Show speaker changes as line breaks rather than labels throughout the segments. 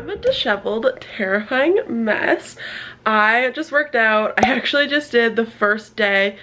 I'm a disheveled, terrifying mess. I just worked out. I actually just did the first day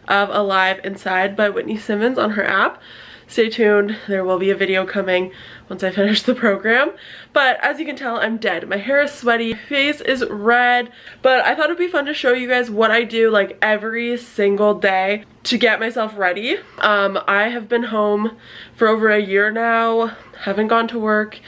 of Alive Inside by Whitney Simmons on her app. Stay tuned, there will be a video coming once I finish the program. But as you can tell, I'm dead. My hair is sweaty, face is red, but I thought it'd be fun to show you guys what I do like every single day to get myself ready. I have been home for over a year now, haven't gone to work.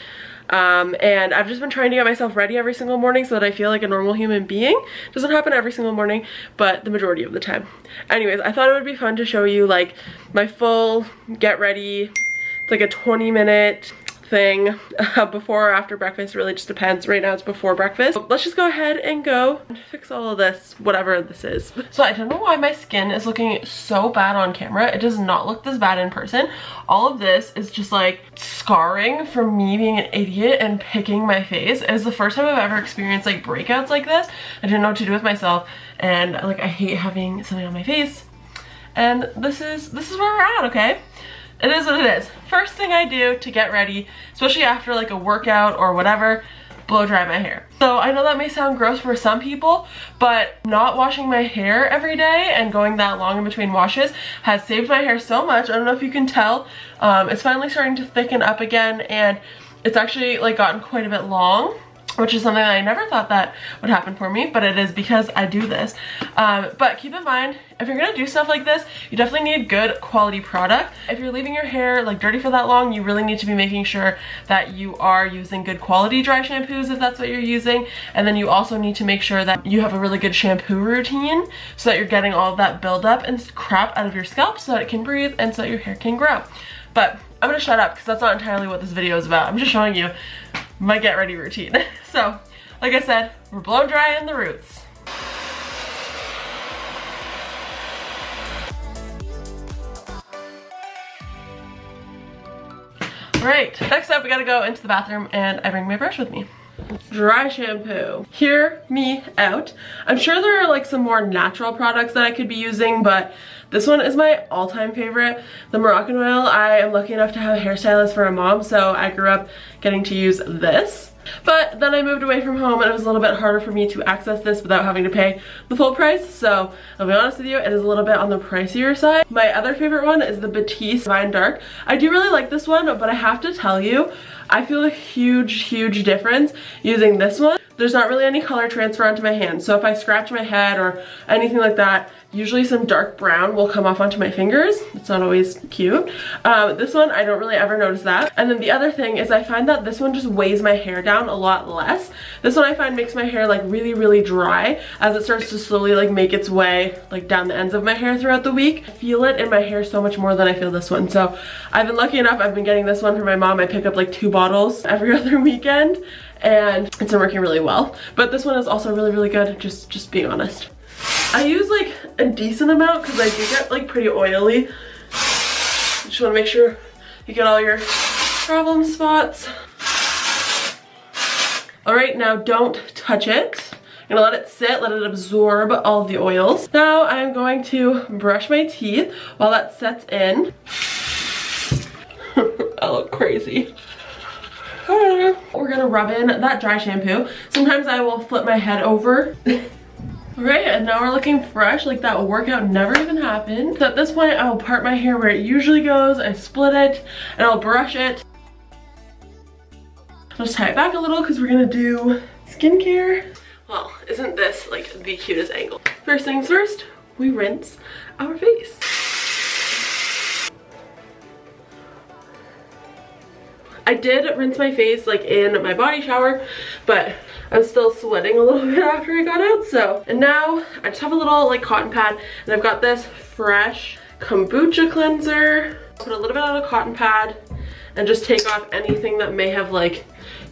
And I've just been trying to get myself ready every single morning so that I feel like a normal human being. Doesn't happen every single morning, but the majority of the time. Anyways, I thought it would be fun to show you like my full get ready. It's like a 20-minute thing before or after breakfast. It really just depends. Right now it's before breakfast. So let's just go ahead and go and fix all of this, whatever this is. So I don't know why my skin is looking so bad on camera. It does not look this bad in person. All of this is just like scarring from me being an idiot and picking my face. It was the first time I've ever experienced like breakouts like this. I didn't know what to do with myself, and like I hate having something on my face. And this is where we're at, okay? It is what it is. First thing I do to get ready, especially after like a workout or whatever, blow dry my hair. So I know that may sound gross for some people, but not washing my hair every day and going that long in between washes has saved my hair so much. I don't know if you can tell. It's finally starting to thicken up again, and it's actually like gotten quite a bit long, which is something that I never thought that would happen for me, but it is because I do this. But keep in mind, if you're gonna do stuff like this, you definitely need good quality product. If you're leaving your hair like dirty for that long, you really need to be making sure that you are using good quality dry shampoos if that's what you're using. And then you also need to make sure that you have a really good shampoo routine so that you're getting all of that buildup and crap out of your scalp so that it can breathe and so that your hair can grow. But I'm gonna shut up because that's not entirely what this video is about. I'm just showing you my get ready routine. So, like I said, we're blow drying the roots. Alright, next up we gotta go into the bathroom and I bring my brush with me. Dry shampoo. Hear me out. I'm sure there are like some more natural products that I could be using, but this one is my all-time favorite. The Moroccan oil. I am lucky enough to have a hairstylist for a mom, so I grew up getting to use this. But then I moved away from home and it was a little bit harder for me to access this without having to pay the full price. So I'll be honest with you, it is a little bit on the pricier side. My other favorite one is the Batiste Divine Dark. I do really like this one, but I have to tell you, I feel a huge difference using this one. There's not really any color transfer onto my hands. So if I scratch my head or anything like that, usually some dark brown will come off onto my fingers. It's not always cute. This one, I don't really ever notice that. And then the other thing is I find that this one just weighs my hair down a lot less. This one I find makes my hair like really dry as it starts to slowly like make its way like down the ends of my hair throughout the week. I feel it in my hair so much more than I feel this one. So I've been lucky enough, I've been getting this one for my mom. I pick up like 2 bottles every other weekend and it's been working really well. But this one is also really good, just being honest. I use like a decent amount because I do get like pretty oily. Just want to make sure you get all your problem spots. Alright, now don't touch it. I'm gonna let it sit, let it absorb all of the oils. Now I'm going to brush my teeth while that sets in. I look crazy. We're gonna rub in that dry shampoo. Sometimes I will flip my head over. Alright, and now we're looking fresh, like that workout never even happened. So at this point, I will part my hair where it usually goes, I split it, and I'll brush it. I'll just tie it back a little because we're gonna do skincare. Well, isn't this like the cutest angle? First things first, we rinse our face. I did rinse my face like in my body shower, but I was still sweating a little bit after I got out, so. And now I just have a little like cotton pad and I've got this fresh kombucha cleanser. Put a little bit on a cotton pad and just take off anything that may have like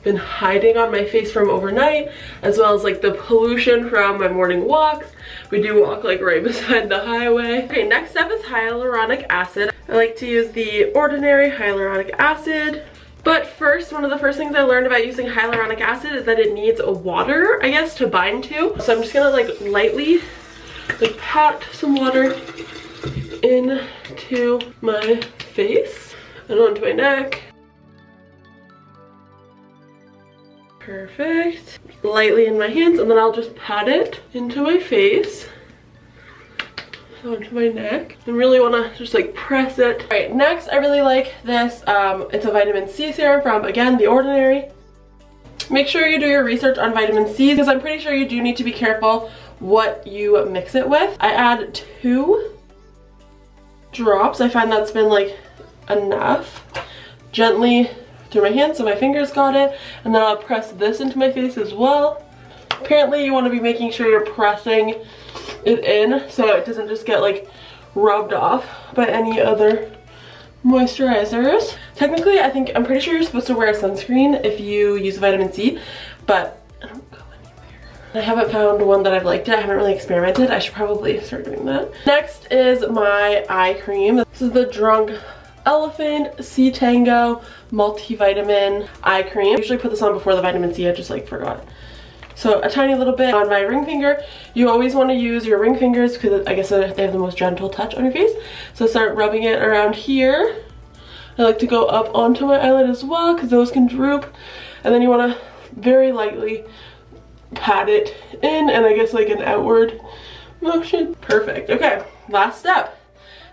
been hiding on my face from overnight, as well as like the pollution from my morning walks. We do walk like right beside the highway. Okay, next step is hyaluronic acid. I like to use the ordinary hyaluronic acid. But first, one of the first things I learned about using hyaluronic acid is that it needs a water, I guess, to bind to. So I'm just gonna like lightly like pat some water into my face and onto my neck. Perfect. Lightly in my hands, and then I'll just pat it into my face, onto my neck, and really want to just like press it. All right, next I really like this. It's a vitamin C serum from, again, The Ordinary. Make sure you do your research on vitamin C, because I'm pretty sure you do need to be careful what you mix it with. I add 2 drops. I find that's been like enough. Gently through my hands so my fingers got it, and then I'll press this into my face as well. Apparently you want to be making sure you're pressing it in so it doesn't just get like rubbed off by any other moisturizers. Technically, I'm pretty sure you're supposed to wear a sunscreen if you use vitamin C, but I don't go anywhere. I haven't found one that I've liked it. I haven't really experimented. I should probably start doing that. Next is my eye cream. This is the Drunk Elephant C Tango multivitamin eye cream. I usually put this on before the vitamin C, I just like forgot. So a tiny little bit on my ring finger. You always want to use your ring fingers because I guess they have the most gentle touch on your face. So start rubbing it around here. I like to go up onto my eyelid as well because those can droop. And then you want to very lightly pat it in, and I guess like an outward motion. Perfect. Okay, last step.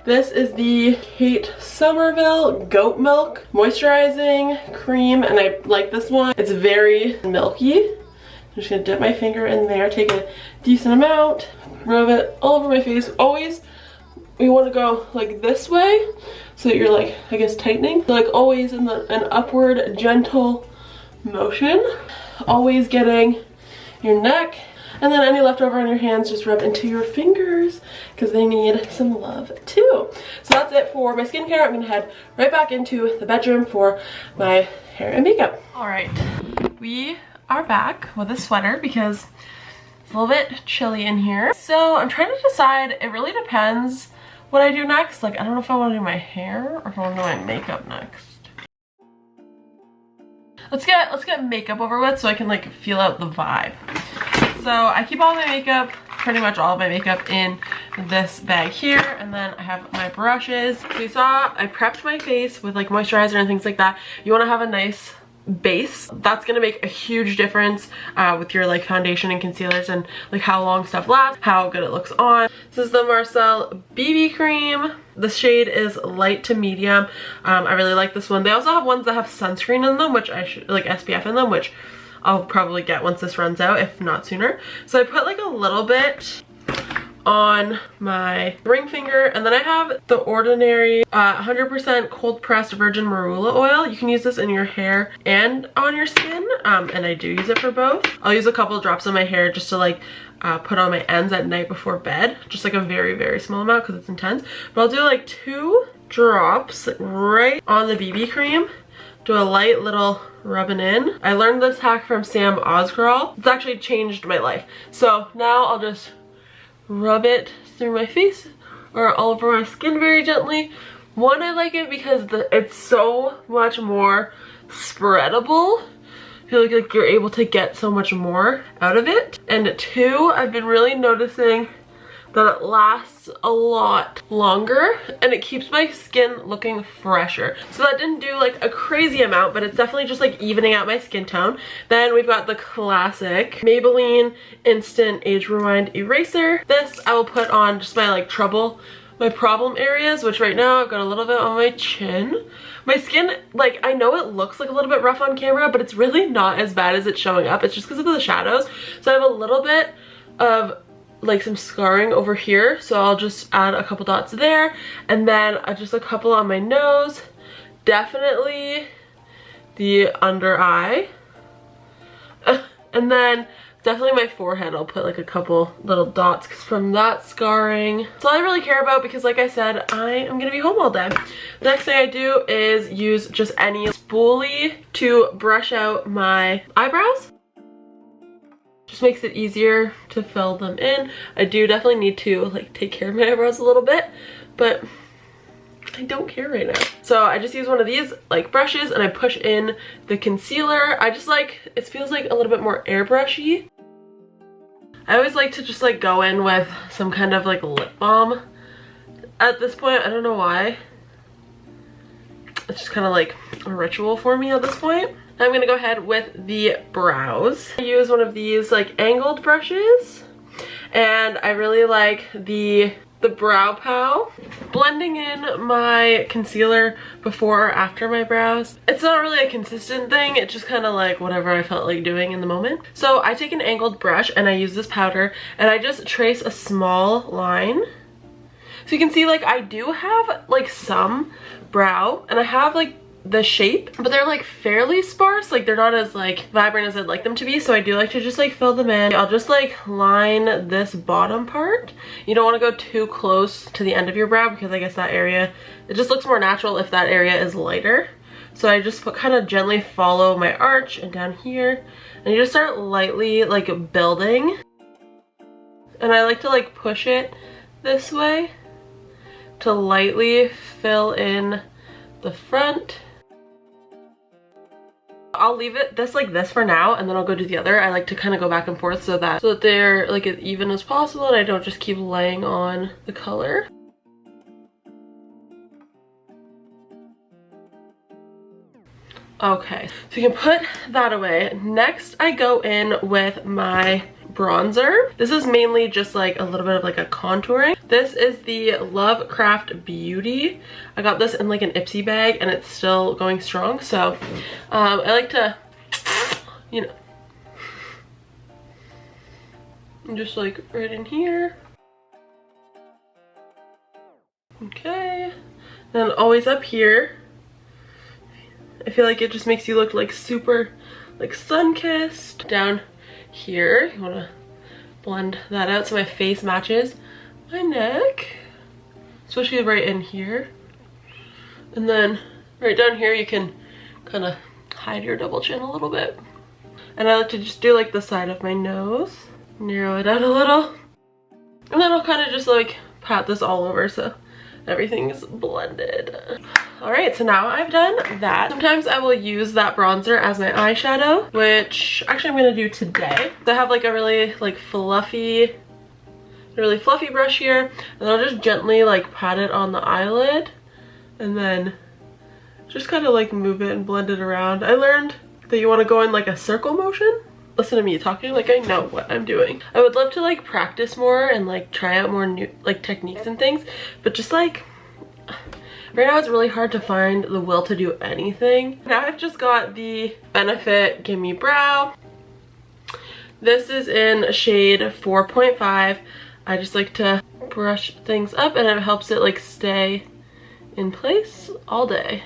This is the Kate Somerville Goat Milk Moisturizing Cream, and I like this one. It's very milky. I'm just gonna dip my finger in there, take a decent amount, rub it all over my face. Always, you want to go like this way so that you're like, I guess, tightening. So like always in an upward gentle motion. Always getting your neck, and then any leftover on your hands just rub into your fingers because they need some love too. So that's it for my skincare. I'm gonna head right back into the bedroom for my hair and makeup. All right, we are back with a sweater because it's a little bit chilly in here. So I'm trying to decide, it really depends what I do next. Like, I don't know if I want to do my hair or if I want to do my makeup next. Let's get makeup over with so I can like feel out the vibe. So I keep all my makeup, pretty much all of my makeup, in this bag here, and then I have my brushes. So you saw I prepped my face with like moisturizer and things like that. You want to have a nice base. That's gonna make a huge difference with your like foundation and concealers and like how long stuff lasts, how good it looks on. This is the Marcel BB cream. The shade is light to medium. I really like this one. They also have ones that have sunscreen in them, which I should like SPF in them, which I'll probably get once this runs out, if not sooner. So I put like a little bit on my ring finger, and then I have The Ordinary 100% cold pressed virgin marula oil. You can use this in your hair and on your skin, and I do use it for both. I'll use a couple of drops on my hair just to like put on my ends at night before bed, just like a very small amount because it's intense. But I'll do like 2 drops right on the BB cream, do a light little rubbing in. I learned this hack from Sam Oscarol. It's actually changed my life. So now I'll just rub it through my face or all over my skin very gently. One, I like it because it's so much more spreadable. I feel like you're able to get so much more out of it. And 2, I've been really noticing that it lasts a lot longer and it keeps my skin looking fresher. So that didn't do like a crazy amount, but it's definitely just like evening out my skin tone. Then we've got the classic Maybelline Instant Age Rewind Eraser. This I will put on just my problem areas, which right now I've got a little bit on my chin. My skin, like, I know it looks like a little bit rough on camera, but it's really not as bad as it's showing up. It's just because of the shadows. So I have a little bit of like some scarring over here, so I'll just add a couple dots there, and then just a couple on my nose, definitely the under eye, and then definitely my forehead. I'll put like a couple little dots from that scarring. That's all I really care about because, like I said, I am gonna be home all day. The next thing I do is use just any spoolie to brush out my eyebrows. Just makes it easier to fill them in. I do definitely need to like take care of my eyebrows a little bit, but I don't care right now. So I just use one of these like brushes and I push in the concealer. I just like, it feels like a little bit more airbrushy. I always like to just like go in with some kind of like lip balm at this point. I don't know why. It's just kind of like a ritual for me at this point. Now I'm gonna go ahead with the brows. I use one of these like angled brushes, and I really like the Brow Pow. Blending in my concealer before or after my brows. It's not really a consistent thing, it's just kind of like whatever I felt like doing in the moment. So I take an angled brush and I use this powder and I just trace a small line. So you can see like I do have like some brow and I have like the shape, but they're like fairly sparse, like they're not as like vibrant as I'd like them to be, so I do like to just like fill them in. I'll just like line this bottom part. You don't want to go too close to the end of your brow because I guess that area, it just looks more natural if that area is lighter. So I just kind of gently follow my arch and down here, and you just start lightly like building, and I like to like push it this way to lightly fill in the front. I'll leave it like this for now, and then I'll go do the other. I like to kind of go back and forth so that they're like as even as possible and I don't just keep laying on the color. Okay, so you can put that away. Next, I go in with my bronzer. This is mainly just like a little bit of like a contouring. This is the Lovecraft Beauty. I got this in like an Ipsy bag and it's still going strong. So I like to, you know, just like right in here. Okay, then always up here. I feel like it just makes you look like super like sun-kissed. Down here, you want to blend that out so my face matches my neck, especially right in here. And then right down here you can kind of hide your double chin a little bit. And I like to just do like the side of my nose, narrow it out a little, and then I'll kind of just like pat this all over so everything's blended. Alright, so now I've done that. Sometimes I will use that bronzer as my eyeshadow, which actually I'm gonna do today. So I have like a really fluffy brush here, and I'll just gently like pat it on the eyelid and then just kind of like move it and blend it around. I learned that you want to go in like a circle motion. Listen to me talking like I know what I'm doing. I would love to like practice more and like try out more new like techniques and things, but just like right now it's really hard to find the will to do anything. Now I've just got the Benefit Gimme Brow. This is in shade 4.5. I just like to brush things up and it helps it like stay in place all day.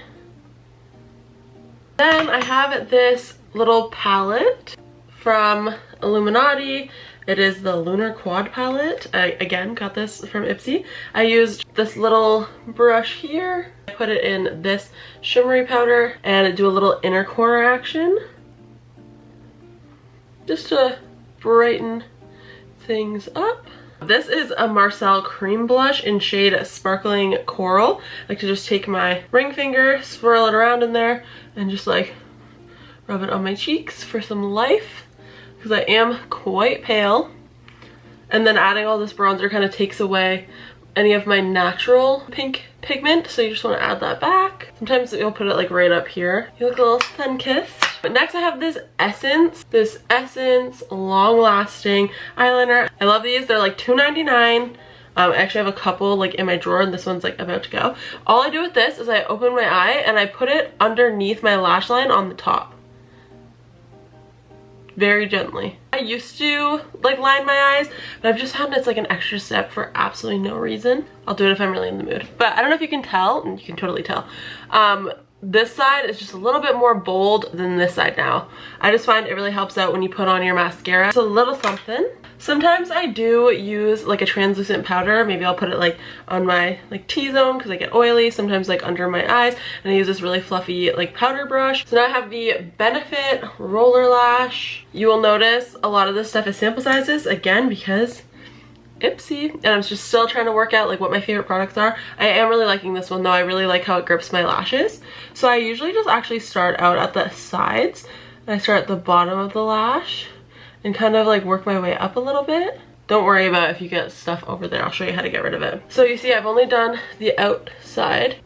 Then I have this little palette from Illuminati. It is the Lunar Quad palette. I again got this from Ipsy. I used this little brush here. I put it in this shimmery powder and do a little inner corner action just to brighten things up. This is a Marcel cream blush in shade Sparkling Coral. I like to just take my ring finger, swirl it around in there, and just like rub it on my cheeks for some life, because I am quite pale. And then adding all this bronzer kind of takes away any of my natural pink pigment, so you just want to add that back. Sometimes you'll put it like right up here. You look a little sun-kissed. But next I have this Essence long lasting eyeliner. I love these. They're like $2.99. I actually have a couple like in my drawer, and this one's like about to go. All I do with this is I open my eye and I put it underneath my lash line on the top. Very gently. I used to like line my eyes, but I've just found it's like an extra step for absolutely no reason. I'll do it if I'm really in the mood. But I don't know if you can tell, and you can totally tell. This side is just a little bit more bold than this side now. I just find it really helps out when you put on your mascara. It's a little something. Sometimes I do use like a translucent powder. Maybe I'll put it like on my like T-zone because I get oily. Sometimes like under my eyes, and I use this really fluffy like powder brush. So now I have the Benefit Roller Lash. You will notice a lot of this stuff is sample sizes again because Ipsy, and I'm just still trying to work out like what my favorite products are. I am really liking this one though. I really like how it grips my lashes. So I usually just actually start out at the sides, and I start at the bottom of the lash and kind of like work my way up a little bit. Don't worry about if you get stuff over there. I'll show you how to get rid of it. So you see I've only done the outside.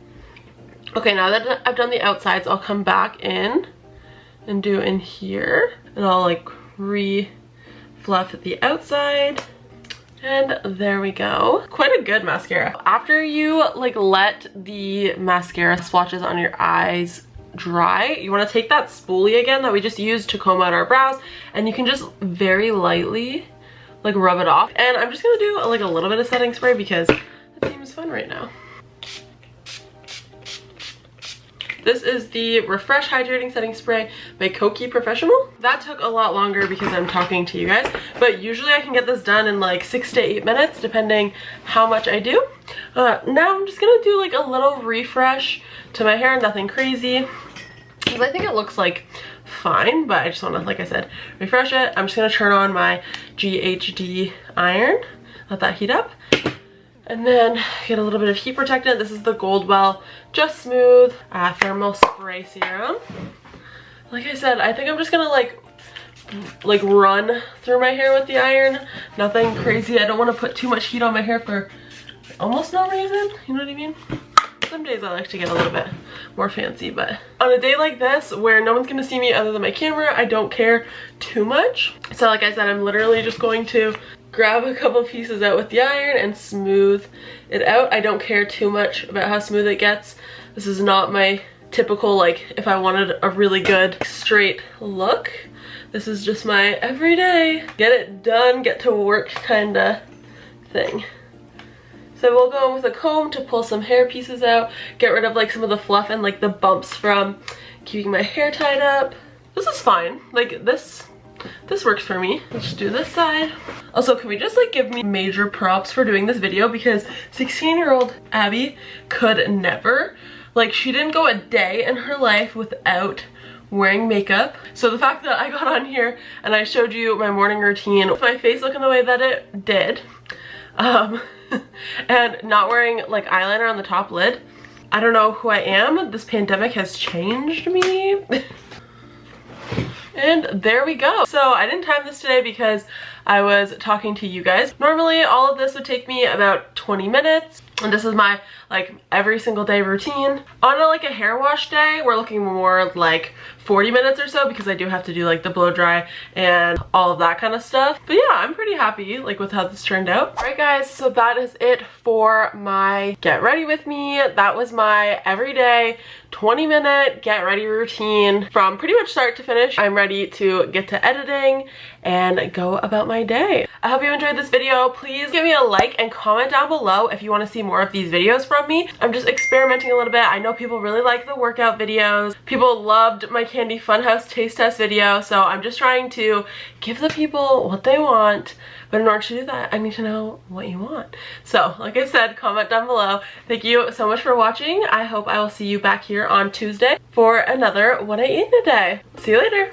Okay, now that I've done the outsides, I'll come back in and do in here. And I'll like re-fluff the outside. And there we go. Quite a good mascara. After you like let the mascara swatches on your eyes dry, you want to take that spoolie again that we just used to comb out our brows, and you can just very lightly like rub it off. And I'm just gonna do like a little bit of setting spray because it seems fun right now. This is the Refresh Hydrating Setting Spray by Koki Professional. That took a lot longer because I'm talking to you guys, but usually I can get this done in like 6 to 8 minutes depending how much I do. Now I'm just gonna do like a little refresh to my hair, nothing crazy, because I think it looks like fine, but I just want to, like I said, refresh it. I'm just gonna turn on my GHD iron, let that heat up, and then get a little bit of heat protectant. This is the Goldwell Just Smooth Thermal Spray Serum. Like I said, I think I'm just gonna like run through my hair with the iron. Nothing crazy. I don't want to put too much heat on my hair for almost no reason. You know what I mean? Some days I like to get a little bit more fancy, but on a day like this where no one's gonna see me other than my camera, I don't care too much. So like I said, I'm literally just going to grab a couple pieces out with the iron and smooth it out. I don't care too much about how smooth it gets. This is not my typical, like, if I wanted a really good straight look. This is just my everyday, get it done, get to work kind of thing. So we'll go in with a comb to pull some hair pieces out, get rid of like some of the fluff and like the bumps from keeping my hair tied up. This is fine. Like this works for me. Let's just do this side. Also, can we just like give me major props for doing this video, because 16-year-old Abby could never, like, she didn't go a day in her life without wearing makeup. So the fact that I got on here and I showed you my morning routine with my face looking the way that it did, and not wearing like eyeliner on the top lid, I don't know who I am. This pandemic has changed me. And there we go. So I didn't time this today because I was talking to you guys. Normally all of this would take me about 20 minutes. And this is my like every single day routine. On like a hair wash day, we're looking more like 40 minutes or so, because I do have to do like the blow dry and all of that kind of stuff. But yeah, I'm pretty happy like with how this turned out. All right guys, so that is it for my get ready with me. That was my everyday 20-minute get ready routine from pretty much start to finish. I'm ready to get to editing and go about my day. I hope you enjoyed this video. Please give me a like and comment down below if you want to see more of these videos from me. I'm just experimenting a little bit. I know people really like the workout videos. People loved my Candy Funhouse taste test video, so I'm just trying to give the people what they want. But in order to do that, I need to know what you want. So, like I said, comment down below. Thank you so much for watching. I hope I will see you back here on Tuesday for another What I Eat in a Day. See you later.